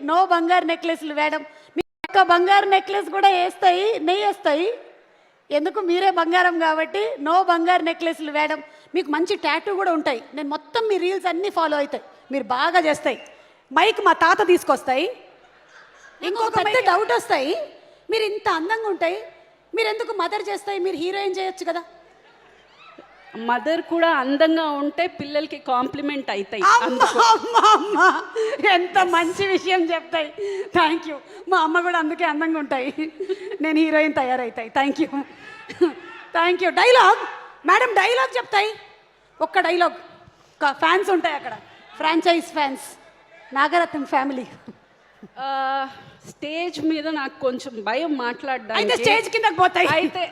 No బంగారు నెక్లెస్లు వేయడం. మీ ఒక్క బంగారు నెక్లెస్ కూడా వేస్తాయి, నెయ్యి వేస్తాయి. ఎందుకు, మీరే బంగారం కాబట్టి నో బంగారు నెక్లెస్లు వేయడం. మీకు మంచి టాటూ కూడా ఉంటాయి. నేను మొత్తం మీ రీల్స్ అన్నీ ఫాలో అవుతాయి, మీరు బాగా చేస్తాయి. మైక్ మా తాత తీసుకొస్తాయి. ఇంకొక పెద్ద డౌట్ వస్తాయి, మీరు ఇంత అందంగా ఉంటాయి, మీరు ఎందుకు మదర్ చేస్తాయి? మీరు హీరోయిన్ చేయొచ్చు కదా. మదర్ కూడా అందంగా ఉంటే పిల్లలకి కాంప్లిమెంట్ అవుతాయి. ఎంత మంచి విషయం చెప్తాయి. Thank you. మా అమ్మ కూడా అందుకే అందంగా ఉంటాయి, నేను హీరోయిన్ తయారవుతాయి. Thank you, thank you. Dialogue madam, dialogue చెప్తాయి. ఒక్క డైలాగ్. ఫ్యాన్స్ ఉంటాయి అక్కడ, franchise fans, Nagaratnam family. Stage మీద నాకు కొంచెం భయం మాట్లాడడానికి. అయితే స్టేజ్ కిందకి పోతాయి. అయితే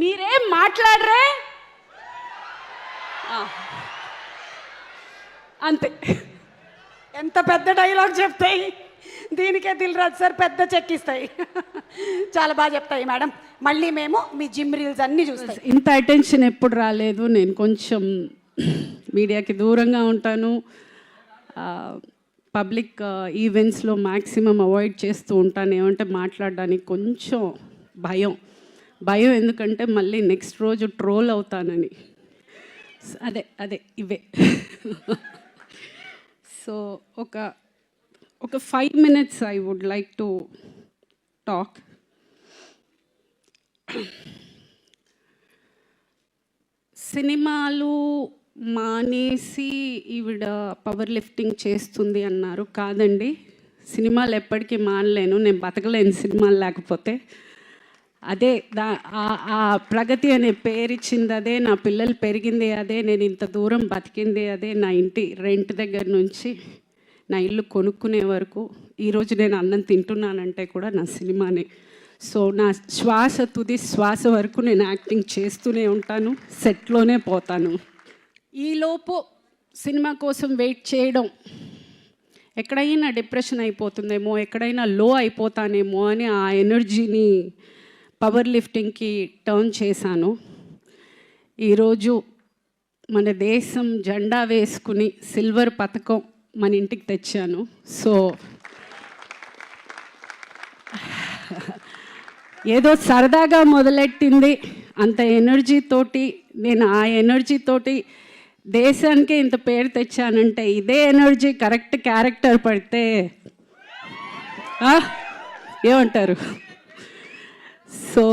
మీరేం మాట్లాడరే అంతే. ఎంత పెద్ద డైలాగ్ చెప్తాయి. దీనికే దిల్ రాజు సార్ పెద్ద చెక్ ఇస్తాయి. చాలా బాగా చెప్తాయి మేడం. మళ్ళీ మేము మీ జిమ్ రీల్స్ అన్నీ చూస్తాం. ఇంత అటెన్షన్ ఎప్పుడు రాలేదు. నేను కొంచెం మీడియాకి దూరంగా ఉంటాను. పబ్లిక్ ఈవెంట్స్లో మ్యాక్సిమం అవాయిడ్ చేస్తూ ఉంటాను. ఏమంటే మాట్లాడడానికి కొంచెం భయం. ఎందుకంటే మళ్ళీ నెక్స్ట్ రోజు ట్రోల్ అవుతానని. అదే ఇవే. సో ఒక 5 minutes I would like to talk. సినిమాలు మానేసి ఈవిడ పవర్ లిఫ్టింగ్ చేస్తుంది అన్నారు. కాదండి, సినిమాలు ఎప్పటికీ మానలేను, నేను బతకలేను సినిమాలు లేకపోతే. అదే ఆ ప్రగతి అనే పేరు ఇచ్చింది అదే, నా పిల్లలు పెరిగింది అదే, నేను ఇంత దూరం బతికింది అదే, నా ఇంటి రెంట్ దగ్గర నుంచి నా ఇల్లు కొనుక్కునే వరకు, ఈరోజు నేను అన్నం తింటున్నానంటే కూడా నా సినిమానే. సో నా తుది శ్వాస వరకు నేను యాక్టింగ్ చేస్తూనే ఉంటాను, సెట్లోనే పోతాను. ఈలోపు సినిమా కోసం వెయిట్ చేయడం, ఎక్కడైనా డిప్రెషన్ అయిపోతుందేమో, ఎక్కడైనా లో అయిపోతానేమో అని ఆ ఎనర్జీని పవర్ లిఫ్టింగ్కి టర్న్ చేశాను. ఈరోజు మన దేశం జెండా వేసుకుని సిల్వర్ పథకం మన ఇంటికి తెచ్చాను. సో ఏదో సరదాగా మొదలెట్టింది, అంత ఎనర్జీతోటి నేను ఆ ఎనర్జీతోటి దేశానికే ఇంత పేరు తెచ్చానంటే ఇదే ఎనర్జీ కరెక్ట్ క్యారెక్టర్ పడితే ఏమంటారు? సో